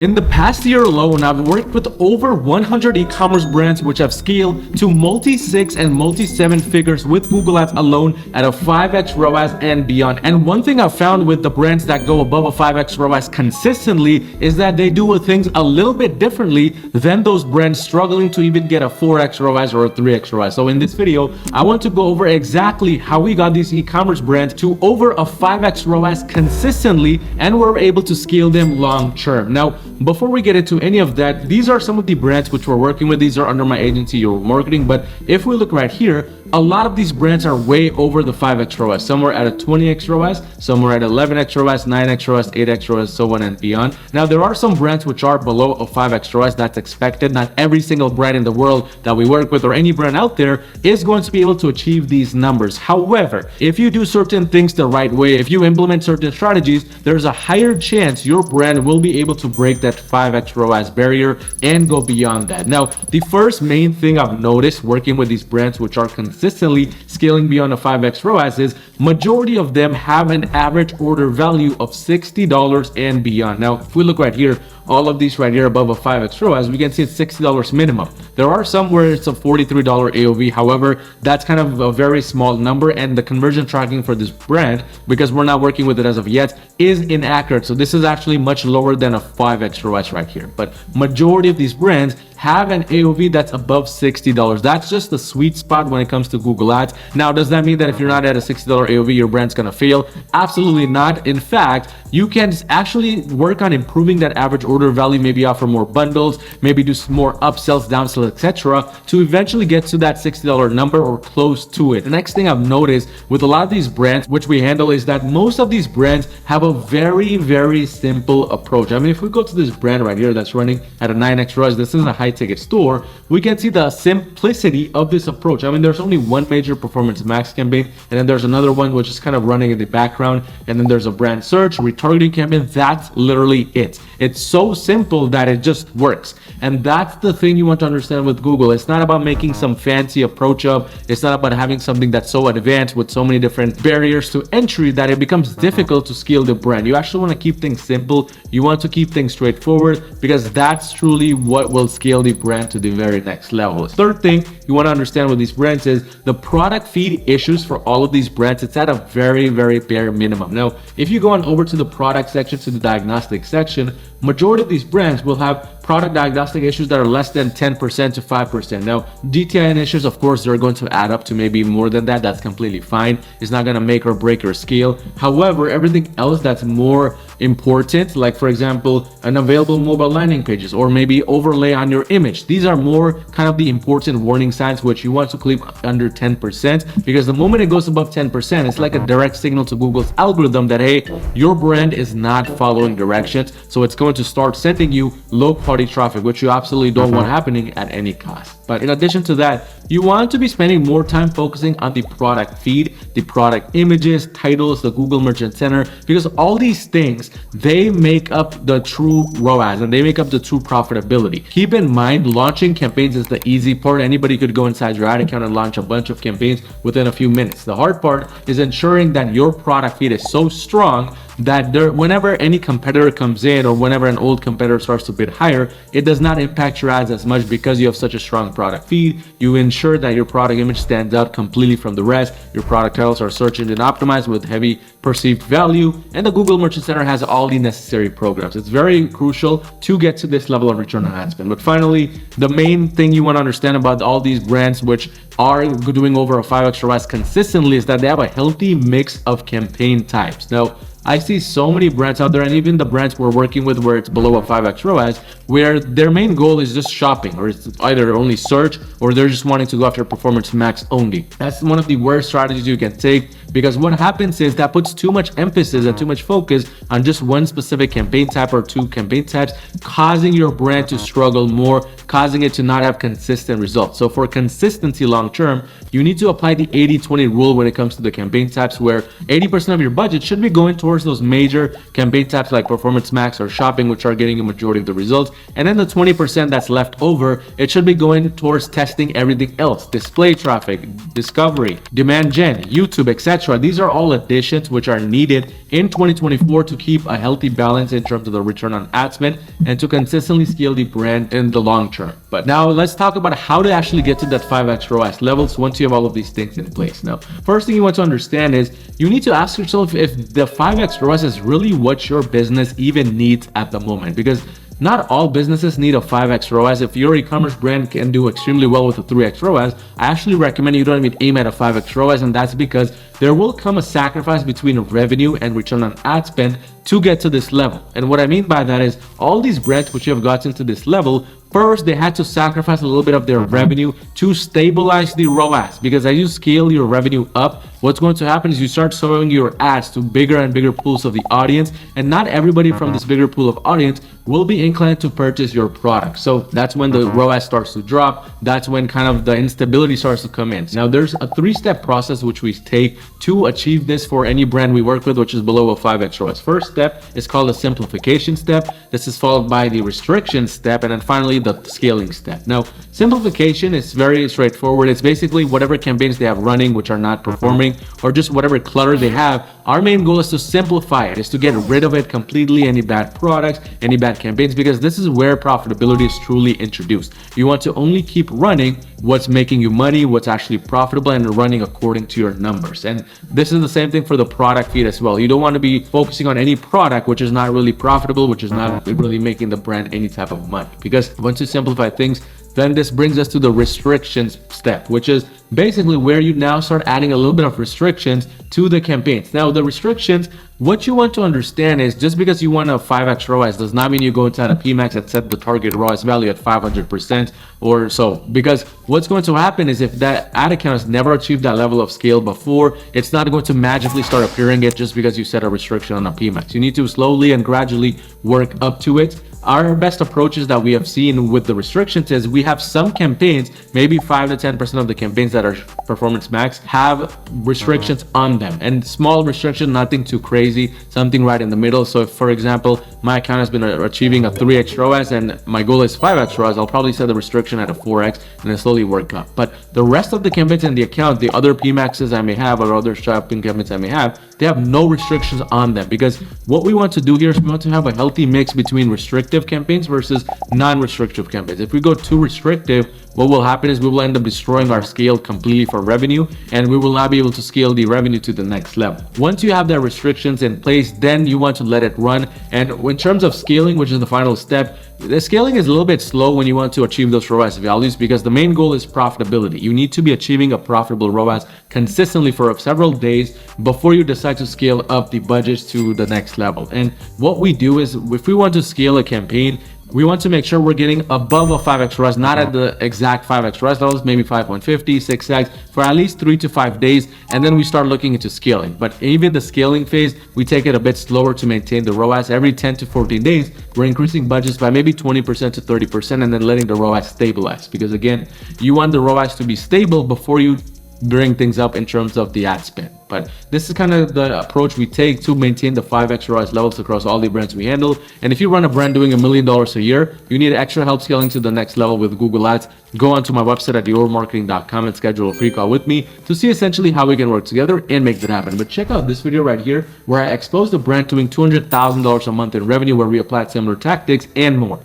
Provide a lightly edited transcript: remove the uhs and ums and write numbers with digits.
In the past year alone, I've worked with over 100 e-commerce brands which have scaled to multi-6 and multi-7 figures with Google Ads alone at a 5x ROAS and beyond. And one thing I've found with the brands that go above a 5x ROAS consistently is that they do things a little bit differently than those brands struggling to even get a 4x ROAS or a 3x ROAS. So in this video, I want to go over exactly how we got these e-commerce brands to over a 5x ROAS consistently, and we're able to scale them long term. Now, before we get into any of that, these are some of the brands which we're working with. These are under my agency, Your Marketing. But if we look right here, a lot of these brands are way over the 5x ROAS. Some are at a 20x ROAS, some are at 11x ROAS, 9x ROAS, 8x ROAS, so on and beyond. Now, there are some brands which are below a 5x ROAS. That's expected. Not every single brand in the world that we work with or any brand out there is going to be able to achieve these numbers. However, if you do certain things the right way, if you implement certain strategies, there's a higher chance your brand will be able to break that 5x ROAS barrier and go beyond that. Now, the first main thing I've noticed working with these brands which are consistently scaling beyond a 5x ROAS is majority of them have an average order value of $60 and beyond. Now, if we look right here, all of these right here above a 5x ROAS, we can see it's $60 minimum. There are some where it's a $43 AOV. However, that's kind of a very small number, and the conversion tracking for this brand, because we're not working with it as of yet, is inaccurate. So this is actually much lower than a 5x ROAS right here. But majority of these brands have an AOV that's above $60. That's just the sweet spot when it comes to Google Ads. Now, does that mean that if you're not at a $60 AOV, your brand's gonna fail? Absolutely not. In fact, you can actually work on improving that average order value, maybe offer more bundles, maybe do some more upsells, downsells, etc., to eventually get to that $60 number or close to it. The next thing I've noticed with a lot of these brands which we handle is that most of these brands have a very, very simple approach. I mean, if we go to this brand right here that's running at a 9x ROAS, this is a high ticket store, we can see the simplicity of this approach. I mean, there's only one major performance max campaign, and then there's another one which is kind of running in the background, and then there's a brand search, retargeting campaign. That's literally it. It's so simple that it just works. And that's the thing you want to understand with Google. It's not about making some fancy approach of, it's not about having something that's so advanced with so many different barriers to entry that it becomes difficult to scale the brand. You actually want to keep things simple. You want to keep things straightforward, because that's truly what will scale the brand to the very next level. Third thing you want to understand with these brands is the product feed issues for all of these brands. It's at a very, very bare minimum. Now, if you go on over to the product section, to the diagnostic section, majority of these brands will have product diagnostic issues that are less than 10% to 5%. Now, DTIN issues, of course, they're going to add up to maybe more than that. That's completely fine. It's not going to make or break your scale. However, everything else that's more important, like for example, unavailable mobile landing pages, or maybe overlay on your image, these are more kind of the important warning signs which you want to keep under 10%, because the moment it goes above 10%, it's like a direct signal to Google's algorithm that, hey, your brand is not following directions. So it's going to start sending you low quality traffic, which you absolutely don't want happening at any cost. But in addition to that, you want to be spending more time focusing on the product feed, the product images, titles, the Google Merchant Center, because all these things, they make up the true ROAS and they make up the true profitability. Keep in mind, launching campaigns is the easy part. Anybody could go inside your ad account and launch a bunch of campaigns within a few minutes. The hard part is ensuring that your product feed is so strong that whenever any competitor comes in, or whenever an old competitor starts to bid higher, it does not impact your ads as much, because you have such a strong product feed. You ensure that your product image stands out completely from the rest. Your product titles are search engine optimized with heavy perceived value, and the Google Merchant Center has all the necessary programs. It's very crucial to get to this level of return on ad spend. But finally, the main thing you want to understand about all these brands which are doing over a 5x ROAS consistently is that they have a healthy mix of campaign types. Now, I see so many brands out there, and even the brands we're working with where it's below a 5x ROAS, where their main goal is just shopping, or it's either only search, or they're just wanting to go after performance max only. That's one of the worst strategies you can take, because what happens is that puts too much emphasis and too much focus on just one specific campaign type or two campaign types, causing your brand to struggle more, causing it to not have consistent results. So for consistency long term, you need to apply the 80-20 rule when it comes to the campaign types, where 80% of your budget should be going towards those major campaign types like performance max or shopping, which are getting a majority of the results. And then the 20% that's left over, it should be going towards testing everything else: display traffic, discovery, demand gen, YouTube, etc. etc. These are all additions which are needed in 2024 to keep a healthy balance in terms of the return on ad spend and to consistently scale the brand in the long term. But now let's talk about how to actually get to that 5x ROAS levels once you have all of these things in place. Now, first thing you want to understand is you need to ask yourself if the 5x ROAS is really what your business even needs at the moment, because not all businesses need a 5x ROAS. If your e-commerce brand can do extremely well with a 3x ROAS, I actually recommend you don't even aim at a 5x ROAS, and that's because there will come a sacrifice between revenue and return on ad spend to get to this level. And what I mean by that is all these brands which have gotten to this level, first, they had to sacrifice a little bit of their revenue to stabilize the ROAS, because as you scale your revenue up, what's going to happen is you start showing your ads to bigger and bigger pools of the audience, and not everybody from this bigger pool of audience will be inclined to purchase your product. So that's when the ROAS starts to drop. That's when kind of the instability starts to come in. Now, there's a 3-step process which we take to achieve this for any brand we work with, which is below a 5x ROAS. First step is called the simplification step. This is followed by the restriction step, and then finally the scaling step. Now, simplification is very straightforward. It's basically whatever campaigns they have running which are not performing, or just whatever clutter they have. Our main goal is to simplify it, is to get rid of it completely, any bad products, any bad campaigns, because this is where profitability is truly introduced. You want to only keep running what's making you money, what's actually profitable, and running according to your numbers. And this is the same thing for the product feed as well. You don't want to be focusing on any product which is not really profitable, which is not really making the brand any type of money, because once you simplify things, then this brings us to the restrictions step, which is basically where you now start adding a little bit of restrictions to the campaigns. Now, the restrictions, what you want to understand is just because you want a 5x ROAS does not mean you go inside a PMax and set the target ROAS value at 500% or so, because what's going to happen is if that ad account has never achieved that level of scale before, it's not going to magically start appearing it just because you set a restriction on a PMax. You need to slowly and gradually work up to it. Our best approaches that we have seen with the restrictions is we have some campaigns, maybe 5 to 10% of the campaigns that are performance max have restrictions on them, and small restriction, nothing too crazy, something right in the middle. So if, for example, my account has been achieving a 3x ROAS and my goal is 5x ROAS, I'll probably set the restriction at a 4x and then slowly work up. But the rest of the campaigns in the account, the other PMaxes I may have or other shopping campaigns I may have, they have no restrictions on them, because what we want to do here is we want to have a healthy mix between restrictive campaigns versus non-restrictive campaigns. If we go too restrictive, what will happen is we will end up destroying our scale completely for revenue, and we will not be able to scale the revenue to the next level. Once you have that restrictions in place, then you want to let it run. And in terms of scaling, which is the final step, the scaling is a little bit slow when you want to achieve those ROAS values, because the main goal is profitability. You need to be achieving a profitable ROAS consistently for several days before you decide to scale up the budgets to the next level. And what we do is, if we want to scale a campaign, we want to make sure we're getting above a 5x ROAS, not at the exact 5x ROAS levels, maybe 5.50, 6x for at least 3 to 5 days, and then we start looking into scaling. But even the scaling phase, we take it a bit slower to maintain the ROAS. Every 10 to 14 days, we're increasing budgets by maybe 20% to 30%, and then letting the ROAS stabilize, because again, you want the ROAS to be stable before you bring things up in terms of the ad spend. But this is kind of the approach we take to maintain the 5x ROAS levels across all the brands we handle. And if you run a brand doing $1 million a year, you need extra help scaling to the next level with Google Ads, go onto my website at yourmarketing.com and schedule a free call with me to see essentially how we can work together and make that happen. But check out this video right here where I exposed a brand doing $200,000 a month in revenue, where we applied similar tactics and more.